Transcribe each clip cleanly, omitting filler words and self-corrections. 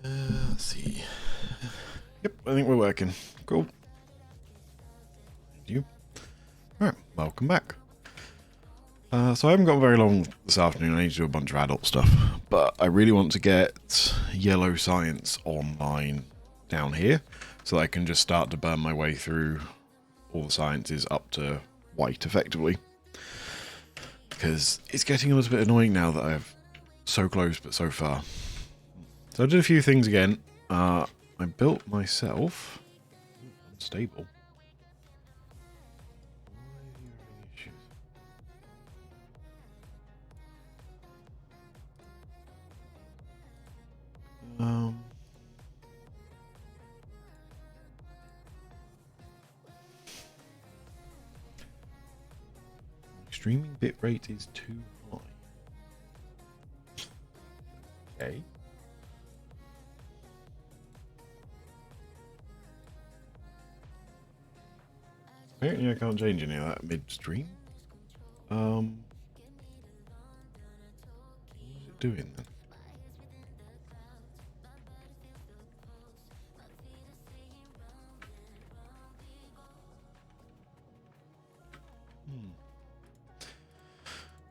Let's see. Yep, I think we're working. Cool. Thank you. Alright, welcome back. So I haven't got very long this afternoon. I need to do a bunch of adult stuff. But I really want to get yellow science online down here, so that I can just start to burn my way through all the sciences up to white, effectively. Because it's getting a little bit annoying now that I've so close but so far. So I did a few things again. I built myself... Unstable. Streaming bitrate is too high. Okay. Apparently I can't change any of that midstream. What is it doing then?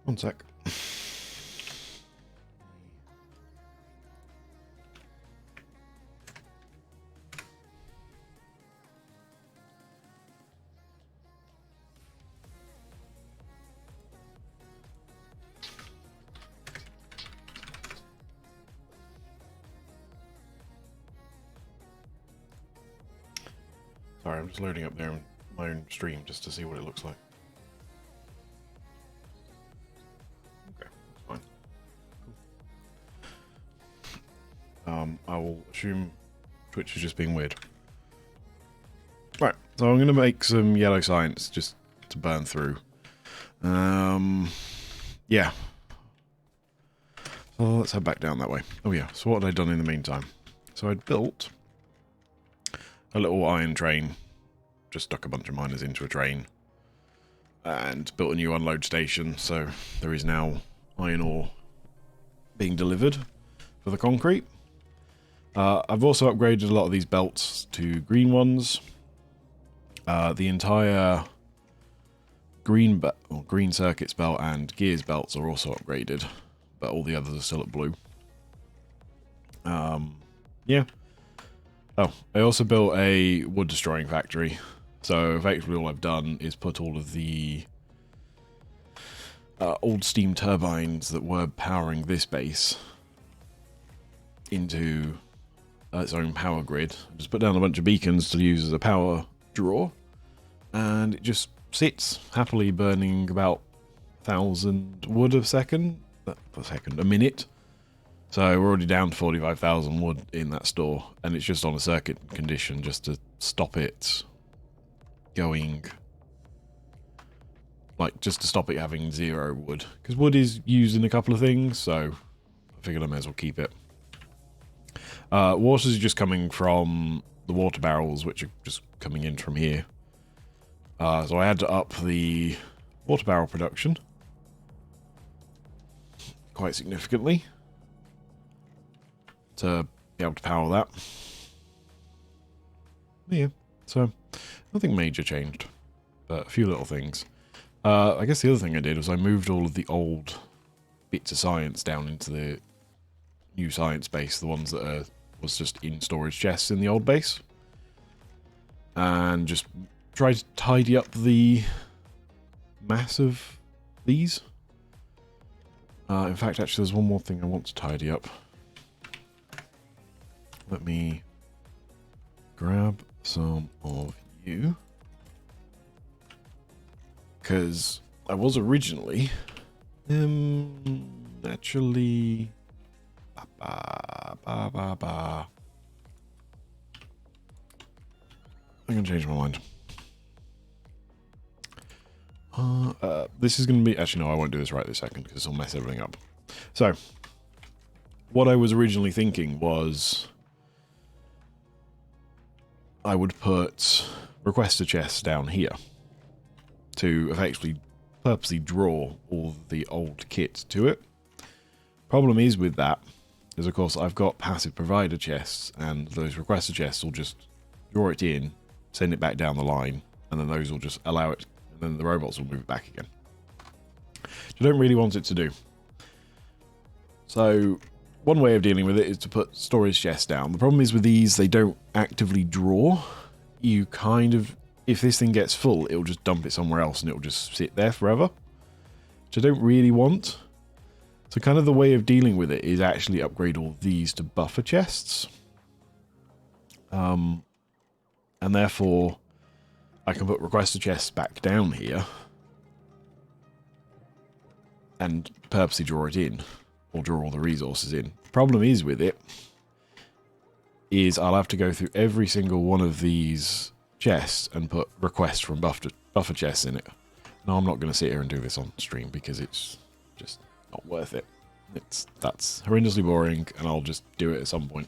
One sec. Sorry, I'm just loading up there my own stream just to see what it looks like. Okay, that's fine. Cool. I will assume Twitch is just being weird. Right, so I'm going to make some yellow science just to burn through. Yeah. So let's head back down that way. Oh yeah, so what had I done in the meantime? So I'd built a little iron train, just stuck a bunch of miners into a train, and built a new unload station, so there is now iron ore being delivered for the concrete. I've also upgraded a lot of these belts to green ones. The entire green circuits belt and gears belts are also upgraded, but all the others are still at blue. Yeah. Oh, I also built a wood destroying factory. So effectively all I've done is put all of the old steam turbines that were powering this base into its own power grid. I just put down a bunch of beacons to use as a power draw, and it just sits happily burning about 1,000 wood a minute. So we're already down to 45,000 wood in that store, and it's just on a circuit condition just to stop it going, like, just to stop it having 0 wood. Because wood is used in a couple of things, so I figured I may as well keep it. Water is just coming from the water barrels, which are just coming in from here. So I had to up the water barrel production quite significantly to be able to power that. Yeah, so nothing major changed, but a few little things. I guess the other thing I did was I moved all of the old bits of science down into the new science base, the ones that was just in storage chests in the old base, and just tried to tidy up the mass of these. In fact, actually, there's one more thing I want to tidy up. Let me grab some of you, because I was originally actually I'm gonna change my mind. This is gonna be, actually no, I won't do this right this second because it'll mess everything up. So what I was originally thinking was I would put requester chests down here to effectively purposely draw all the old kit to it. Problem is with that is, of course, I've got passive provider chests, and those requester chests will just draw it in, send it back down the line, and then those will just allow it, and then the robots will move it back again. Which I don't really want it to do. So one way of dealing with it is to put storage chests down. The problem is with these, they don't actively draw. You kind of, if this thing gets full, it'll just dump it somewhere else and it'll just sit there forever, which I don't really want. So kind of the way of dealing with it is actually upgrade all these to buffer chests. And therefore, I can put requester chests back down here and purposely draw it in, or draw all the resources in. The problem is with it is I'll have to go through every single one of these chests and put requests from buffer chests in it. Now, I'm not going to sit here and do this on stream because it's just not worth it. That's horrendously boring, and I'll just do it at some point.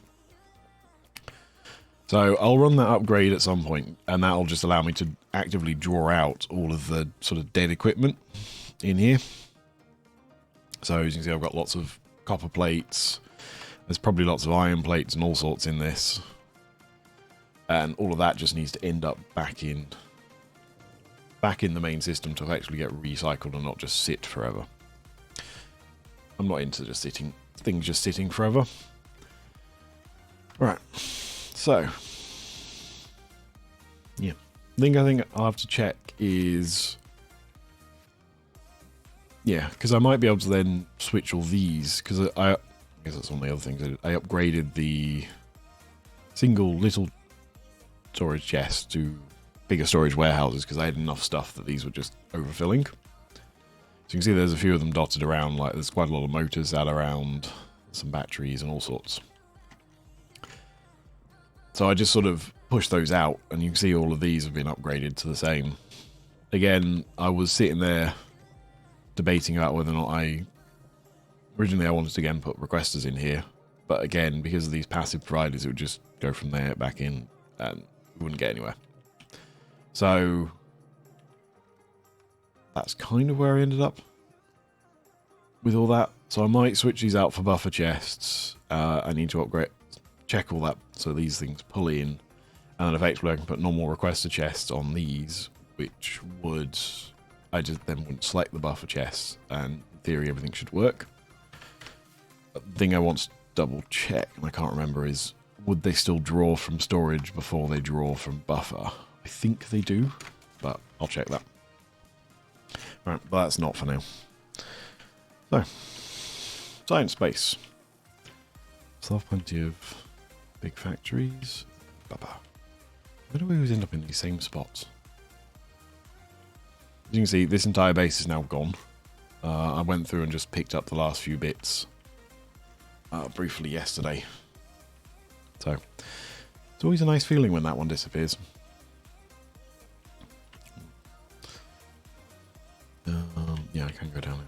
So I'll run that upgrade at some point, and that'll just allow me to actively draw out all of the sort of dead equipment in here. So as you can see, I've got lots of copper plates. There's probably lots of iron plates and all sorts in this. And all of that just needs to end up back in the main system to actually get recycled and not just sit forever. I'm not into just things just sitting forever. Right. So, yeah. The thing I think I'll have to check is, yeah, because I might be able to then switch all these, because I guess that's one of the other things I did. I upgraded the single little storage chests to bigger storage warehouses because I had enough stuff that these were just overfilling. So you can see there's a few of them dotted around, like there's quite a lot of motors out around, some batteries and all sorts. So I just sort of pushed those out, and you can see all of these have been upgraded to the same. Again, I was sitting there debating about whether or not originally I wanted to again put requesters in here, but again, because of these passive providers, it would just go from there back in, and we wouldn't get anywhere. So that's kind of where I ended up with all that. So I might switch these out for buffer chests. I need to upgrade, check all that so these things pull in, and then effectively I can put normal requester chests on these, which would, I just then wouldn't select the buffer chests, and in theory everything should work. The thing I want to double check, and I can't remember, is would they still draw from storage before they draw from buffer? I think they do, but I'll check that. Right, but that's not for now. So, science space. Still have plenty of big factories. Baba. Where do we always end up in these same spots? As you can see, this entire base is now gone. I went through and just picked up the last few bits briefly yesterday. So, it's always a nice feeling when that one disappears. Yeah, I can go down it.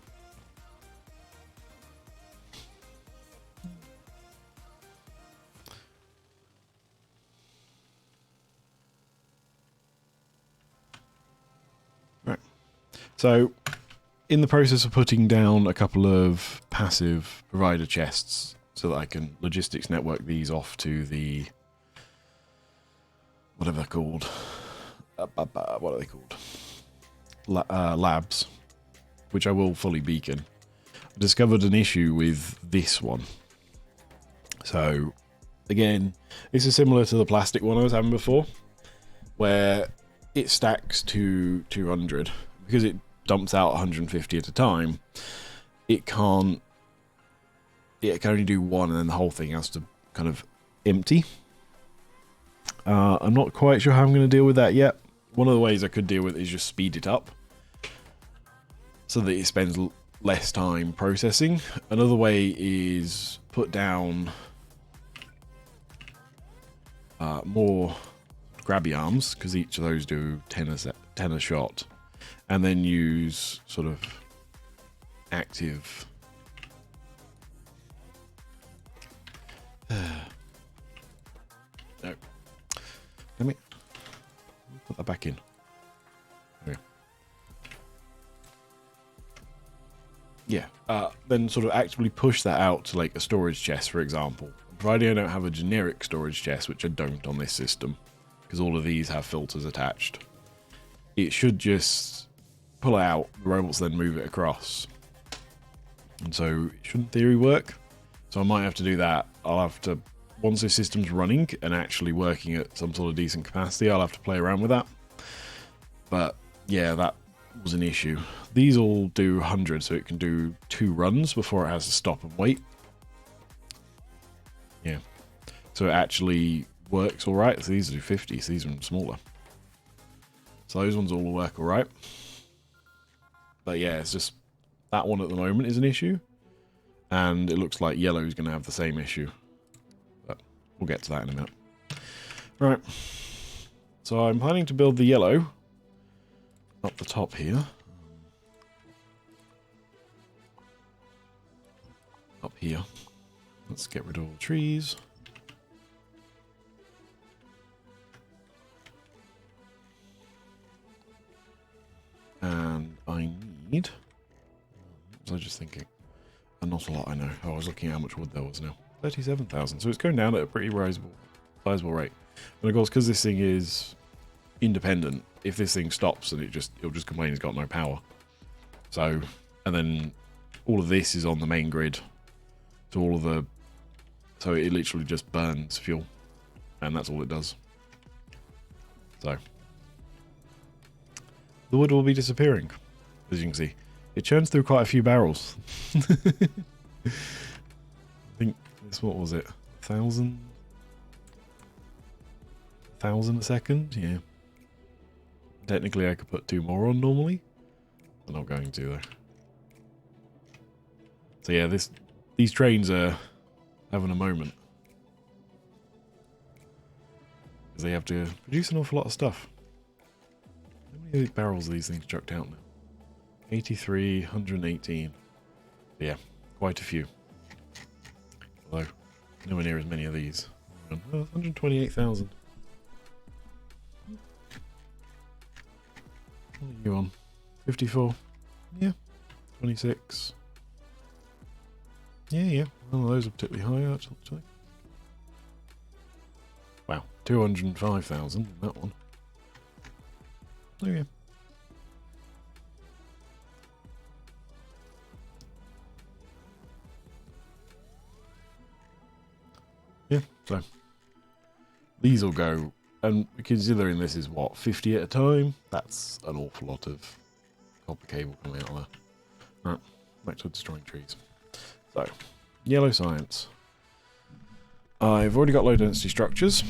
Right. So, in the process of putting down a couple of passive provider chests so that I can logistics network these off to the, whatever they're called. What are they called? Labs, which I will fully beacon. I discovered an issue with this one. So, again, this is similar to the plastic one I was having before, where it stacks to 200. Because it dumps out 150 at a time, it can only do one, and then the whole thing has to kind of empty. I'm not quite sure how I'm going to deal with that yet. One of the ways I could deal with it is just speed it up so that it spends less time processing. Another way is put down more grabby arms, because each of those do 10 a shot, and then use sort of active no. Let me put that back in. Yeah. then sort of actively push that out to like a storage chest, for example. Provided I don't have a generic storage chest, which I don't on this system, because all of these have filters attached. It should just pull it out, the robots then move it across. And so it should in theory work. So I might have to do that. I'll have to, once this system's running and actually working at some sort of decent capacity, I'll have to play around with that. But yeah, that was an issue. These all do 100, so it can do 2 runs before it has to stop and wait. Yeah. So it actually works alright. So these do 50, so these are smaller. So those ones all work alright. But yeah, it's just that one at the moment is an issue. And it looks like yellow is going to have the same issue. But we'll get to that in a minute. Right. So I'm planning to build the yellow up the top here. Up here. Let's get rid of all the trees. And I need... What was I just thinking? Not a lot, I know. Oh, I was looking at how much wood there was now. 37,000. So it's going down at a pretty sizable rate. And of course, because this thing is independent, if this thing stops and it'll just complain it's got no power. So, and then all of this is on the main grid. So so it literally just burns fuel. And that's all it does. So the wood will be disappearing, as you can see. It churns through quite a few barrels. I think this, what was it? 1,000 a second? Yeah. Technically I could put 2 more on normally. I'm not going to though. So yeah, these trains are having a moment. Because they have to produce an awful lot of stuff. How many barrels are these things chucked out now? 83, 118. Yeah, quite a few. Although, nowhere near as many of these. 128,000. What are you on? 54? Yeah. 26. Yeah. None of those are particularly high, actually. Wow, 205,000 in that one. Oh yeah. Yeah, so these will go, and considering this is what, 50 at a time, that's an awful lot of copper cable coming out of there. Right, back to destroying trees. So, yellow science. I've already got low density structures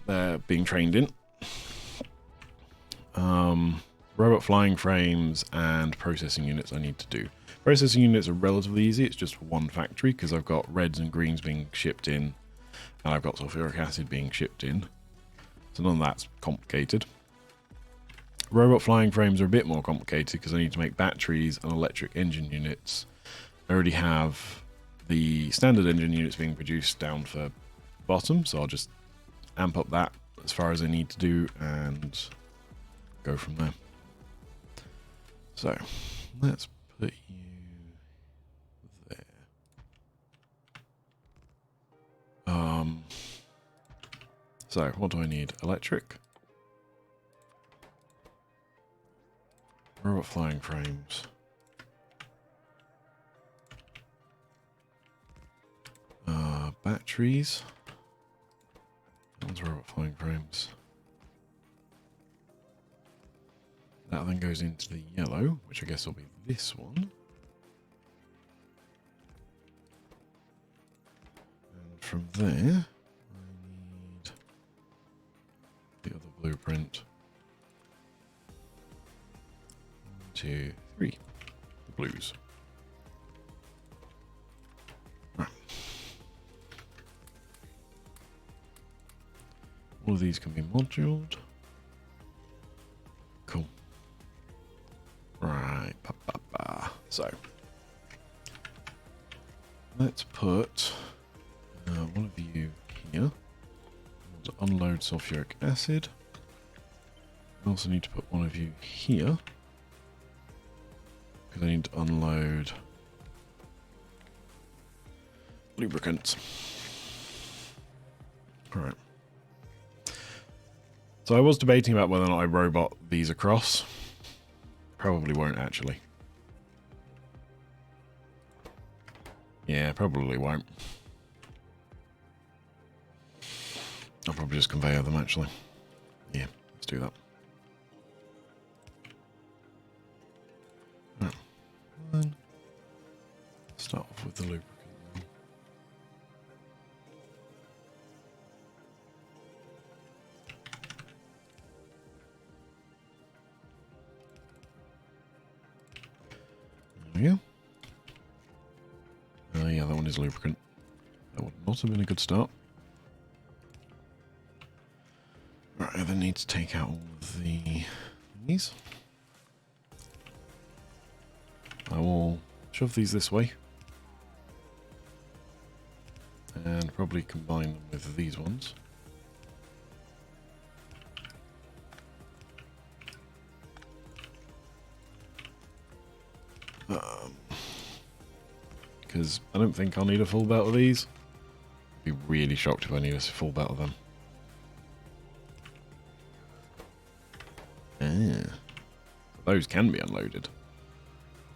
they're being trained in. Robot flying frames and processing units I need to do. Processing units are relatively easy, it's just for one factory because I've got reds and greens being shipped in. And I've got sulfuric acid being shipped in. So none of that's complicated. Robot flying frames are a bit more complicated because I need to make batteries and electric engine units. I already have the standard engine units being produced down for bottom, so I'll just amp up that as far as I need to do and go from there. So let's put you there. So what do I need? Electric. Robot flying frames. Batteries. That one's robot flying frames. That then goes into the yellow, which I guess will be this one. And from there, I need the other blueprint. 1, 2, 3. The blues. Right. All of these can be moduled. Cool. Right. So, let's put one of you here. To unload sulfuric acid. I also need to put one of you here. Because I need to unload lubricants. Alright. So I was debating about whether or not I robot these across. Probably won't, actually. Yeah, probably won't. I'll probably just conveyor them, actually. Yeah, let's do that. Right. Then start off with the lubricant. There we go. Yeah, that one is lubricant. That would not have been a good start. Right, I then need to take out all of the thingies. I will shove these this way. And probably combine them with these ones. Because I don't think I'll need a full belt of these. I'd be really shocked if I need a full belt of them. Those can be unloaded.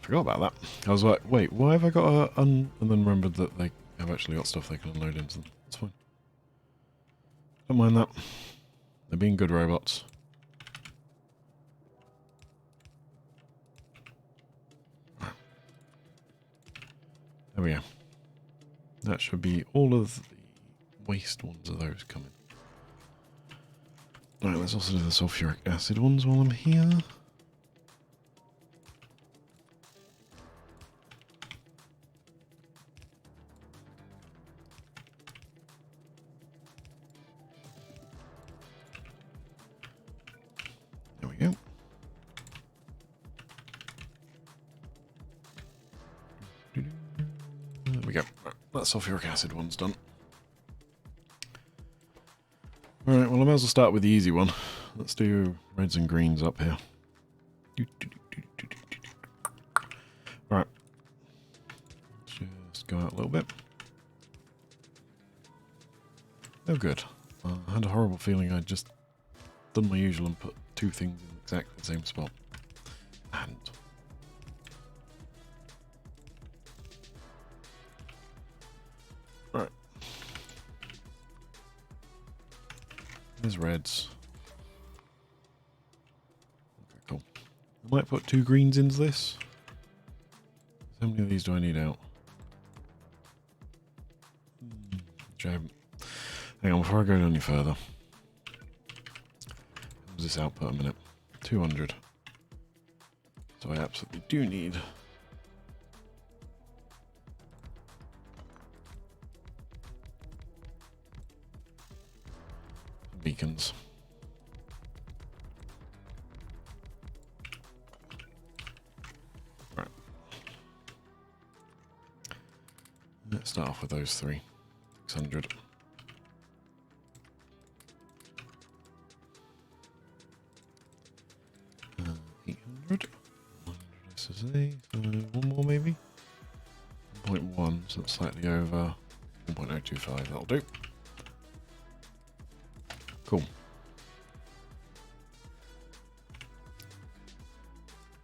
Forgot about that. I was like, wait, why have I got a and then remembered that they have actually got stuff they can unload into them. That's fine. Don't mind that. They're being good robots. Right. There we go. That should be all of the waste ones of those coming. Right, let's also do the sulfuric acid ones while I'm here. There we go. There we go. Right, that sulfuric acid one's done. Alright, well I might as well start with the easy one. Let's do reds and greens up here. Alright. Just go out a little bit. Oh good. I had a horrible feeling I'd just done my usual and put two things in exactly the same spot. I hadn't. Right. There's reds. Okay, cool. I might put two greens into this. How many of these do I need out? Which I haven't. Hang on, before I go any further. What does this output a minute? 200. So I absolutely do need beacons. Right. Let's start off with those three. 600. 800. 100 SSA. One more maybe? 1.1, so that's slightly over 1.025. That'll do. Cool.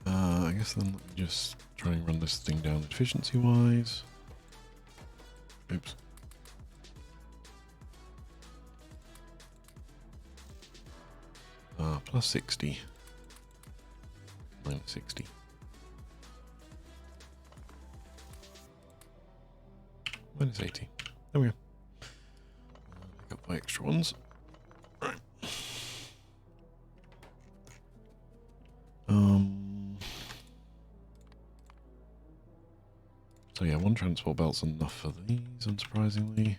I guess then let me just try and run this thing down efficiency-wise. Oops. Plus 60. Minus 60. Minus 80. There we go. Pick up my extra ones. Right. So yeah, one transport belt's enough for these, unsurprisingly.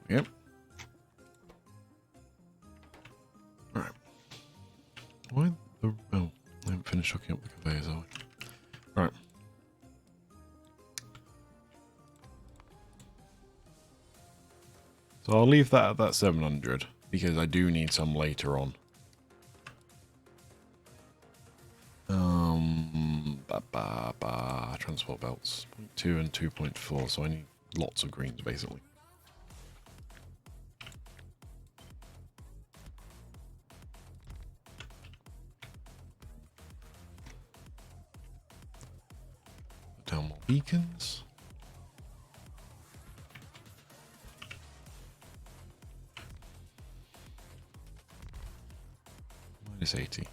Yep. Alright. Why the... Oh, I haven't finished hooking up the conveyors, are we? Alright. So I'll leave that at that 700, because I do need some later on. Transport belts. 0.2 and 2.4, so I need lots of greens, basically. Down more beacons. -80.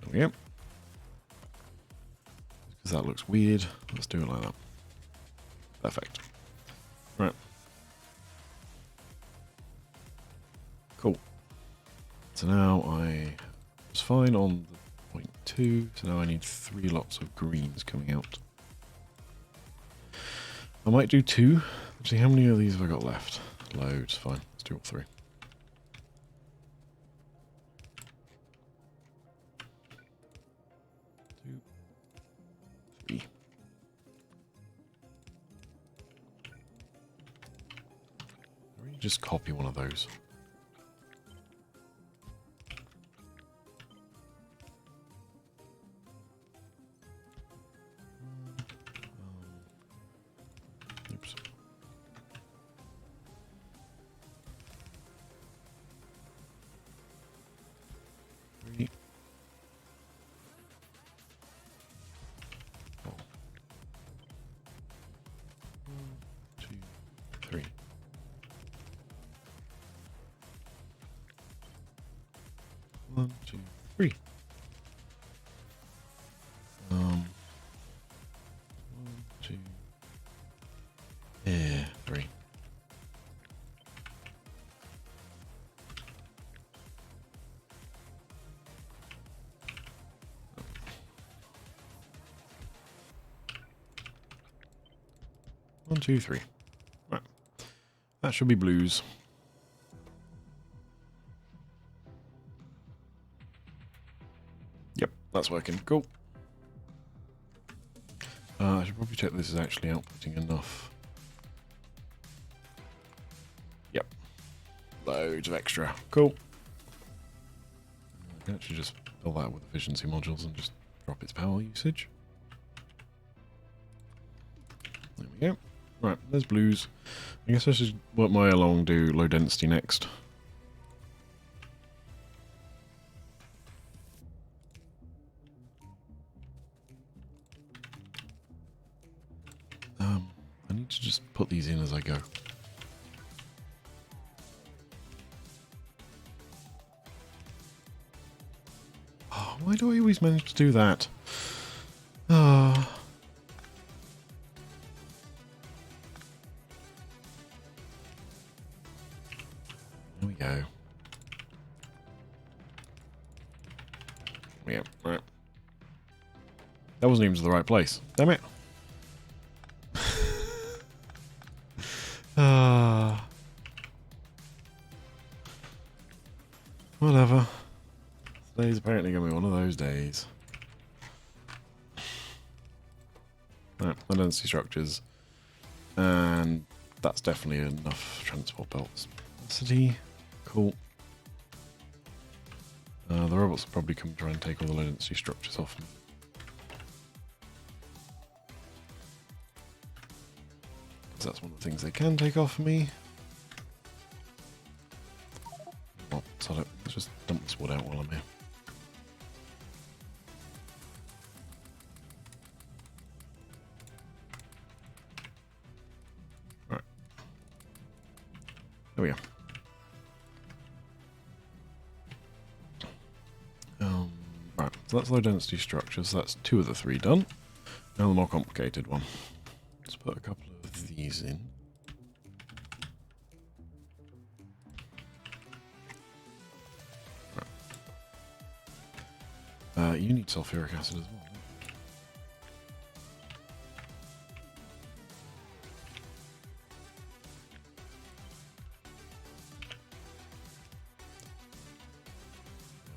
There we go. Because that looks weird. Let's do it like that. Perfect. Right. Cool. So now I was fine on the 0.2, so now I need 3 lots of greens coming out. I might do 2. Actually, how many of these have I got left? Loads, fine. Let's do all 3. 2, 3. Just copy one of those. Oops. Three. 4. 1, 2, 3. 1, 2, 3. 1, 2. Yeah, 3. One, two, three. Right. That should be blues. Yep, that's working. Cool. I should probably check this is actually outputting enough. Yep. Loads of extra. Cool. I can actually just fill that with efficiency modules and just drop its power usage. There we go. Right, there's blues. I guess I should work my way along, do low density next. I need to just put these in as I go. Oh, why do I always manage to do that? Ah. There we go. Yeah, right. That wasn't even to the right place. Damn it. Whatever. Today's apparently going to be one of those days. Right, redundancy structures. And that's definitely enough transport belts. City. Cool. The robots will probably come try and take all the low density structures off me. Because that's one of the things they can take off me. Oh, sod it. Let's just dump this wood out while I'm here. Right. There we go. Right, so that's low density structures. So that's 2 of the 3 done. Now the more complicated one. Let's put a couple of these in. Right. You need sulfuric acid as well.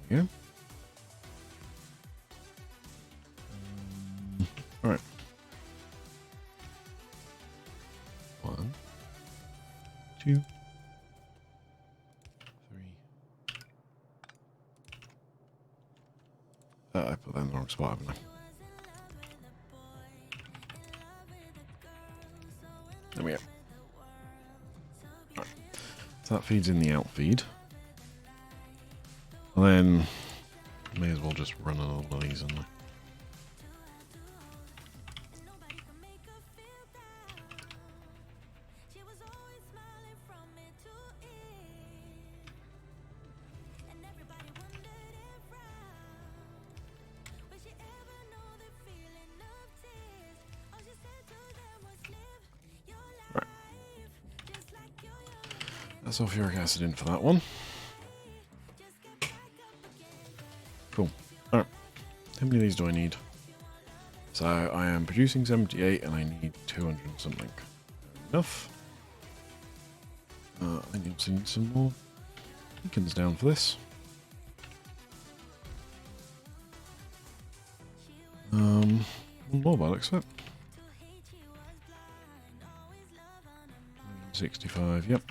There we go. Alright. 1, 2, 3. I put that in the wrong spot, haven't I? There we go. Right. So that feeds in the out feed. And then may as well just run another one of these in there. Right. That's sulfuric acid in for that one. Cool. Alright. How many of these do I need? So I am producing 78 and I need 200 and something. Enough. I also need some more beacons down for this. One more by the looks of it. 65, yep.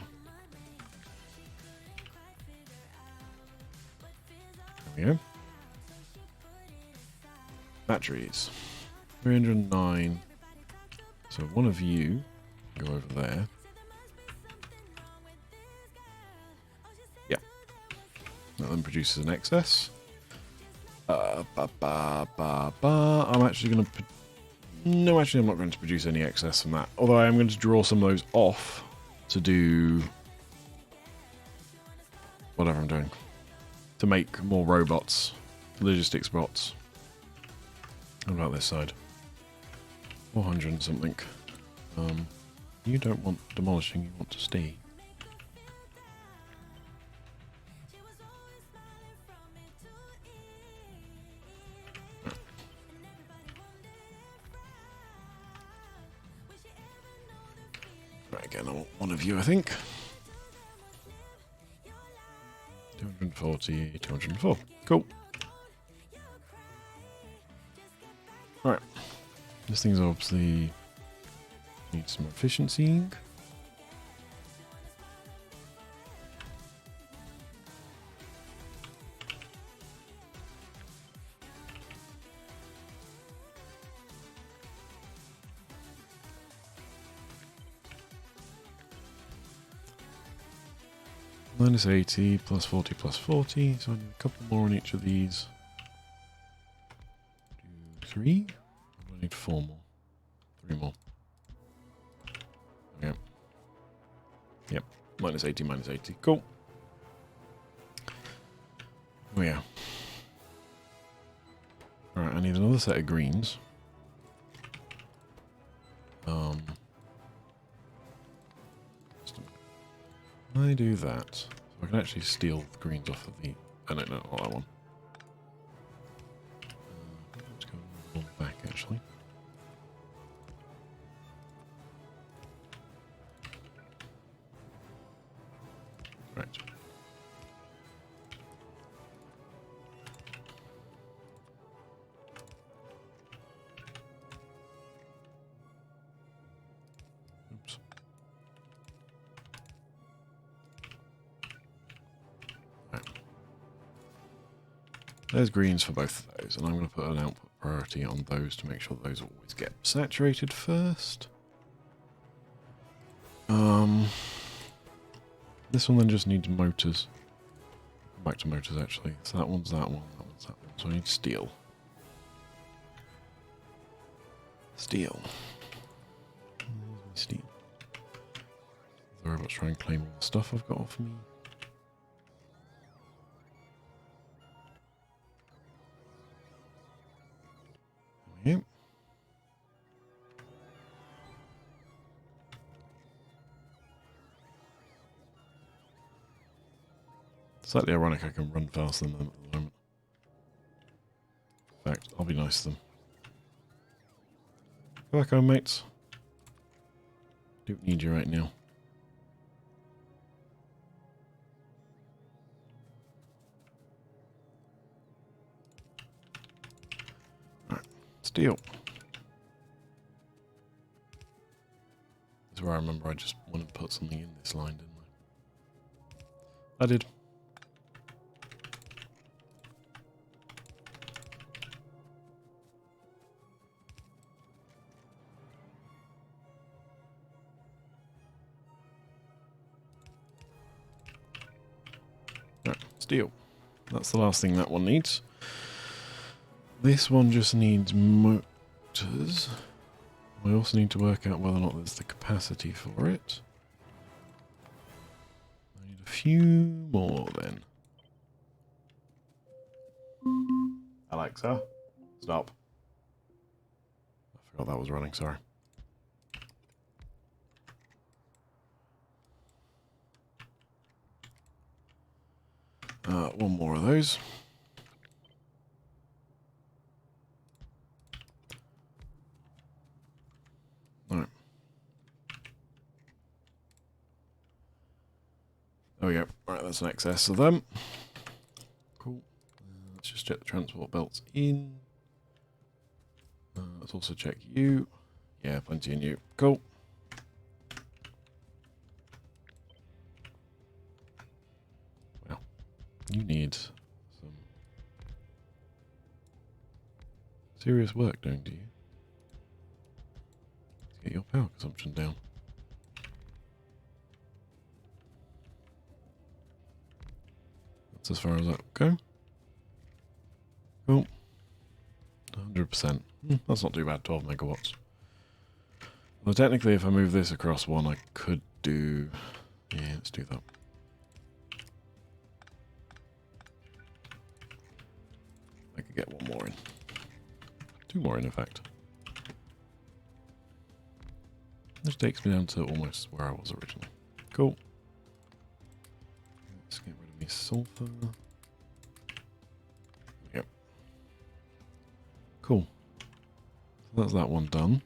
There we go. Batteries. 309. So one of you go over there. Yeah. That then produces an excess. I'm actually going to... No, actually I'm not going to produce any excess from that. Although I am going to draw some of those off to do... whatever I'm doing. To make more robots. Logistics bots. What about this side? 400 and something. You don't want demolishing, you want to stay. Right, again, I want one of you, I think. 240, 204. Cool. Right. This thing's obviously needs some efficiency. Minus 80, plus 40, plus 40. So I need a couple more on each of these. 3. I need 4 more. 3 more. Yep. Yep. Minus 80, minus 80. Cool. Oh yeah. Alright, I need another set of greens. I do that. So I can actually steal the greens off of the... I don't know, not that one. Let's go one back, actually. Right. Oops. Right. There's greens for both of those, and I'm going to put an output priority on those to make sure those always get saturated first. This one then just needs motors. Back to motors actually. So that one's that one, that one's that one. So I need steel. Steel. Steel. The robots try and claim all the stuff I've got off me. There we go. Slightly ironic I can run faster than them at the moment. In fact, I'll be nice to them. Go back home, mates. Don't need you right now. Alright, steel. This is where I remember I just went and put something in this line, didn't I? I did. steel. That's the last thing that one needs. This one just needs motors. I also need to work out whether or not there's the capacity for it. I need a few more then. Alexa, stop. I forgot that was running, sorry. One more of those. Alright. There we go. Alright, that's an excess of them. Cool. Let's just check the transport belts in. Let's also check you. Yeah, plenty in you. Cool. Well, you need some serious work doing, do you? Let's get your power consumption down. That's as far as that will go. Cool. 100%. That's not too bad, 12 megawatts. Well, technically, if I move this across one, I could do... Yeah, let's do that. I could get one more in. Two more in fact. This takes me down to almost where I was originally. Cool. Let's get rid of me sulfur. Yep. Cool. So that's that one done.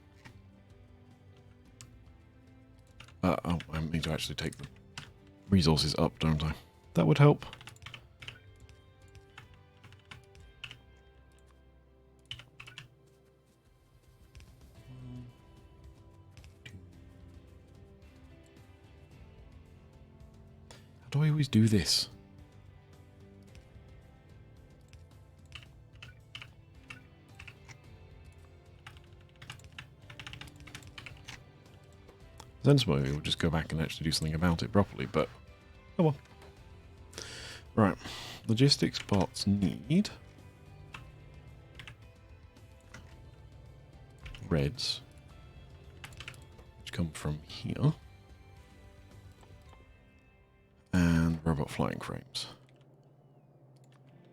Oh, I need to actually take the resources up, don't I? That would help. How do I always do this? Sensibly, we'll just go back and actually do something about it properly, but oh well. Right, logistics bots need reds, which come from here, and robot flying frames,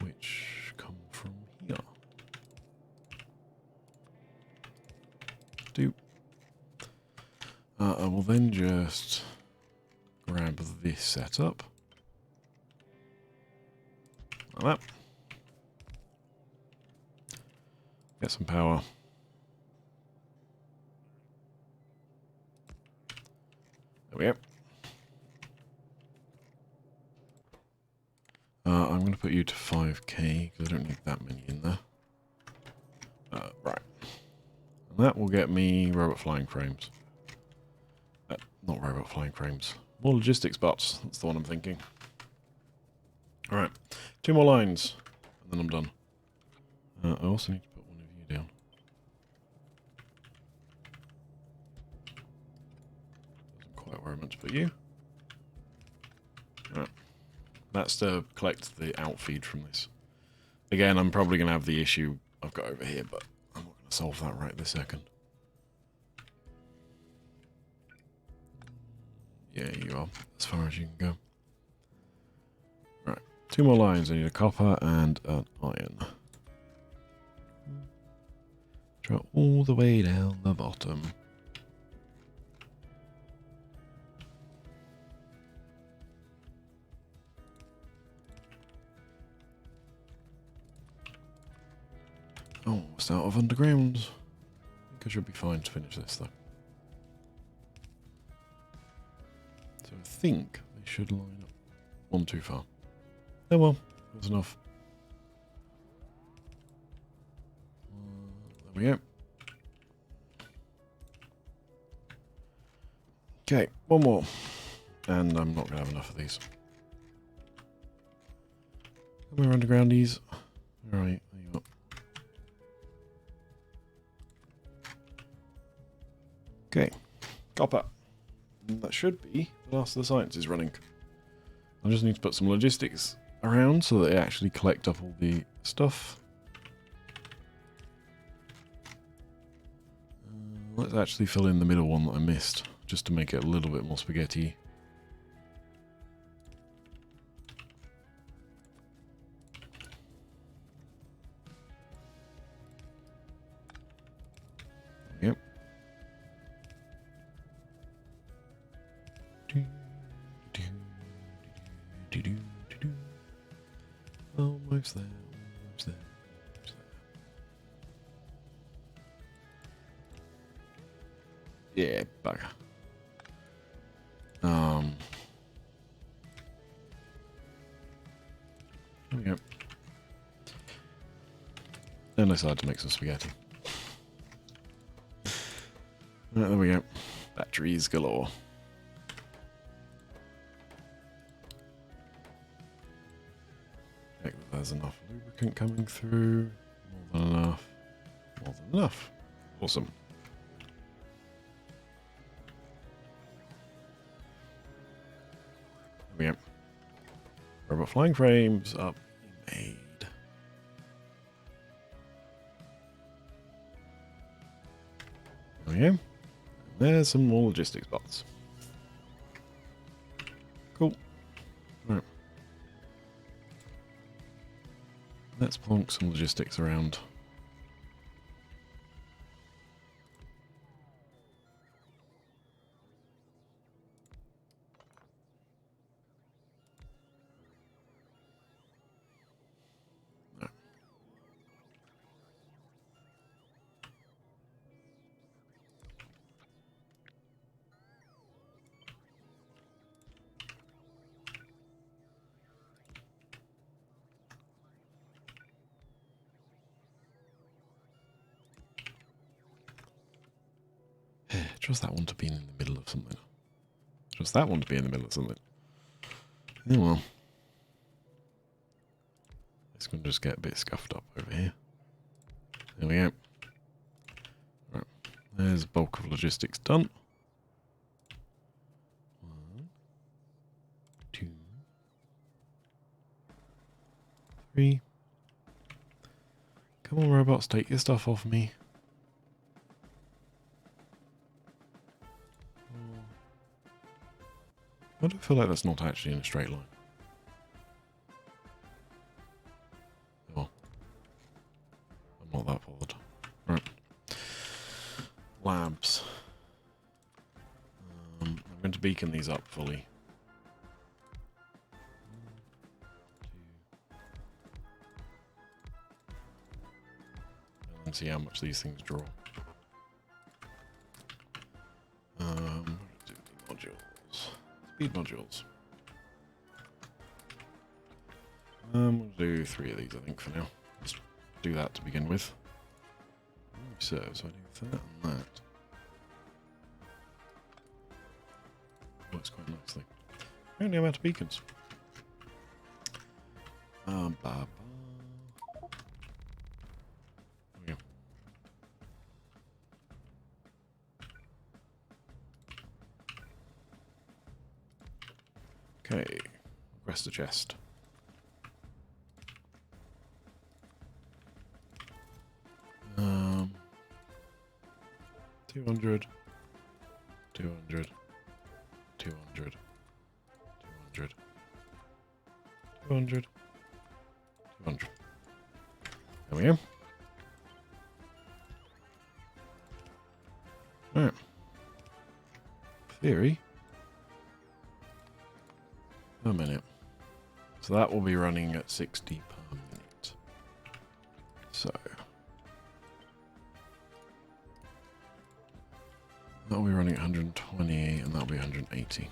which come from here. Do. I will then just grab this setup. Like that. Get some power. There we go. I'm going to put you to 5k because I don't need that many in there. Right. And that will get me robot flying frames. Not robot flying frames. More logistics bots. That's the one I'm thinking. Alright. 2 more lines. And then I'm done. I also need to put one of you down. Doesn't quite where I meant to put you. Alright. That's to collect the outfeed from this. Again, I'm probably going to have the issue I've got over here, but I'm not going to solve that right this second. Yeah, you are. As far as you can go. Right. 2 more lines. I need a copper and an iron. Try all the way down the bottom. Oh, it's out of underground. I think I should be fine to finish this though. So I think they should line up. One too far. Oh well, that's enough. There we go. Okay, one more. And I'm not going to have enough of these. Come here, undergroundies. Alright, there you are. Okay, copper. And that should be the last of the sciences running. I just need to put some logistics around so that they actually collect up all the stuff. Let's actually fill in the middle one that I missed, just to make it a little bit more spaghetti. Yep. Almost there, almost there, almost there. Yeah, bugger. There we go. And I decided to make some spaghetti. Right, there we go. Batteries galore. Check that there's enough lubricant coming through. More than enough. More than enough. Awesome. There we go. Robot flying frames up made. There we go. There's some more logistics bots. Cool. Right. Let's plonk some logistics around. Trust that one to be in the middle of something. Trust that one to be in the middle of something. Oh well. It's going to just get a bit scuffed up over here. There we go. Right. There's the bulk of logistics done. 1, 2, 3. Come on, robots, take your stuff off me. I do feel like that's not actually in a straight line. Oh. I'm not that bothered. Right. Labs. I'm going to beacon these up fully. 1, 2. And see how much these things draw. Modules. Speed modules. We'll do 3 of these, I think, for now. Let's do that to begin with. So I do that and that. Works quite nicely. Only amount of beacons. Ba. Yeah. Okay, rest the chest. Um, 200, 200, 200, 200, 200, 200. There we go. Alright. Theory. Per minute. So that will be running at 60 per minute. So that'll be running at 120 and that'll be 180.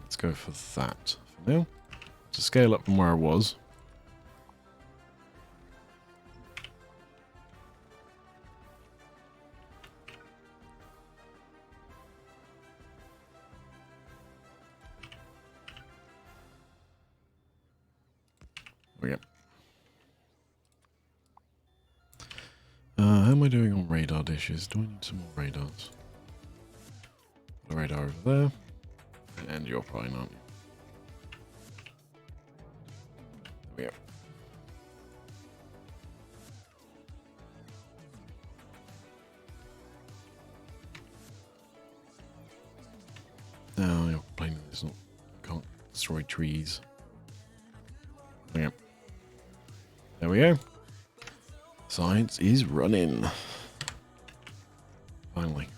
Let's go for that for now. To scale up from where I was. There we go. How am I doing on radar dishes? Do I need some more radars? The radar over there. And you're fine, aren't destroy trees. Yep. There we go. Science is running. Finally.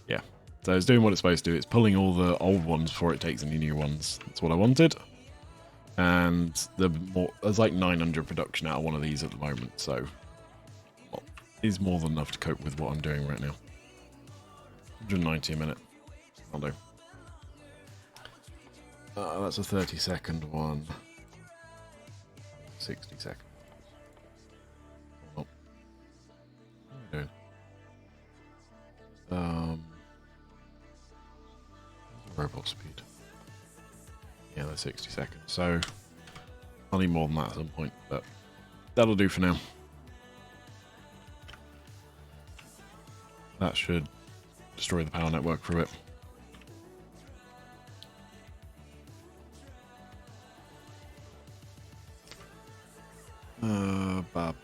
Yeah. So it's doing what it's supposed to do. It's pulling all the old ones before it takes any new ones. That's what I wanted. And there's like 900 production out of one of these at the moment, so well, is more than enough to cope with what I'm doing right now. 190 a minute. I'll do. That's a 30-second one. 60 seconds. Oh. What am I doing? Robot speed. Yeah, that's 60 seconds. So I'll need more than that at some point, but that'll do for now. That should destroy the power network for a bit.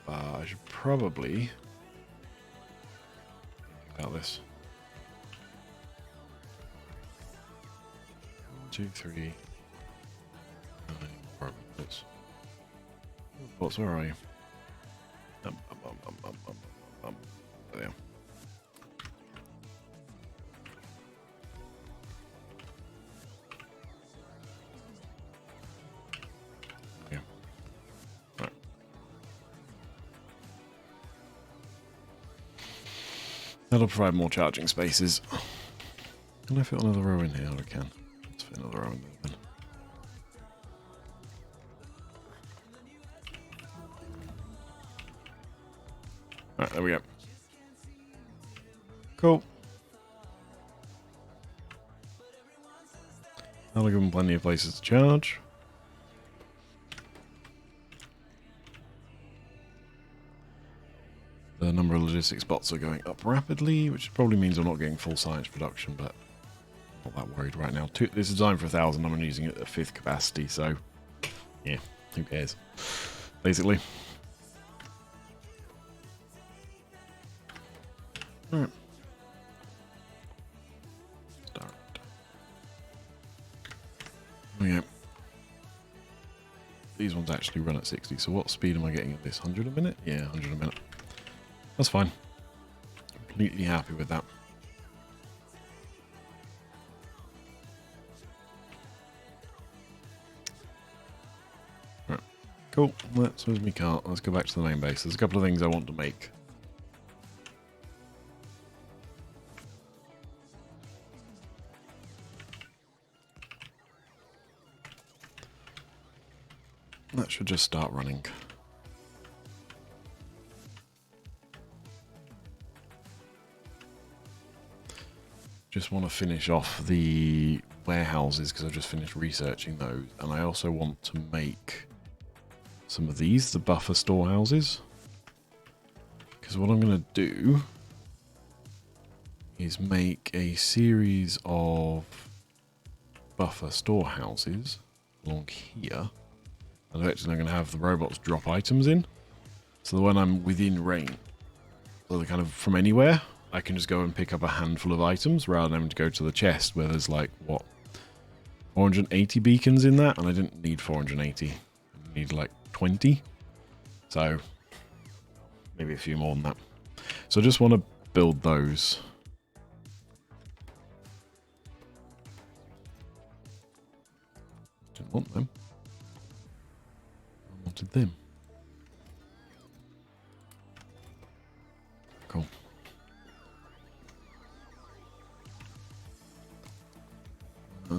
I should probably think about this. 1, 2, 3. Robots, where are you? There. Yeah. Right. That'll provide more charging spaces. Can I fit another row in here? I can. Let's fit another row in there then. Alright, there we go. Cool. That'll give them plenty of places to charge. The number of logistics bots are going up rapidly, which probably means I'm not getting full science production, but I'm not that worried right now. This is designed for 1,000, I'm using it at 5th capacity, so yeah, who cares? Basically. Alright. Start. Okay. These ones actually run at 60, so what speed am I getting at this? 100 a minute? Yeah, 100 a minute. That's fine. Completely happy with that. Right. Cool. Where's my car? Let's go back to the main base. There's a couple of things I want to make. That should just start running. Just want to finish off the warehouses because I've just finished researching those, and I also want to make some of these, the buffer storehouses, because what I'm going to do is make a series of buffer storehouses along here, and eventually I'm going to have the robots drop items in, so that when I'm within range, so they're kind of from anywhere, I can just go and pick up a handful of items rather than having to go to the chest where there's like, what, 480 beacons in that? And I didn't need 480. I need like 20. So, maybe a few more than that. So I just want to build those. Didn't want them. I wanted them. Cool.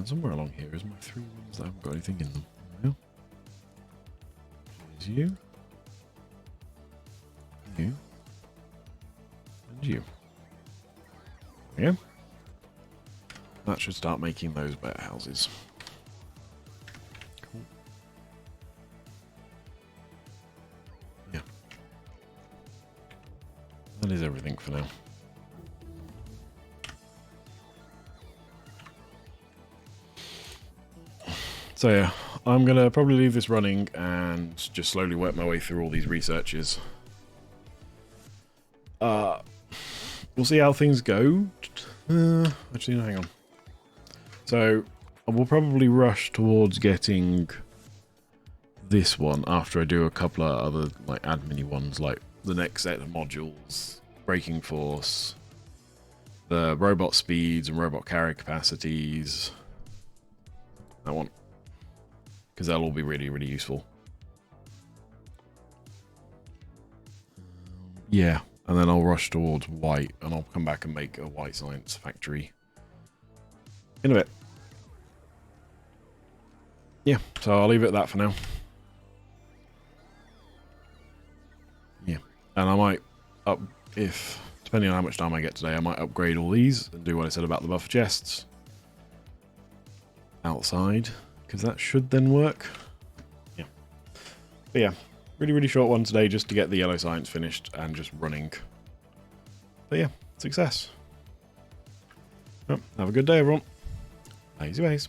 Somewhere along here is my 3 ones that haven't got anything in them. Now, here's you, you, and you. There we go. That should start making those warehouses. Cool. Yeah. That is everything for now. So yeah, I'm going to probably leave this running and just slowly work my way through all these researches. We'll see how things go. Actually, no, hang on. So I will probably rush towards getting this one after I do a couple of other like admin ones, like the next set of modules, braking force, the robot speeds and robot carry capacities. That one, because that'll all be really, really useful. Yeah, and then I'll rush towards white, and I'll come back and make a white science factory in a bit. Yeah, so I'll leave it at that for now. Yeah, and I might depending on how much time I get today, I might upgrade all these and do what I said about the buffer chests outside, because that should then work. Yeah, but yeah, really, really short one today just to get the yellow science finished and just running. But yeah, success. Well, have a good day, everyone. Lazy ways.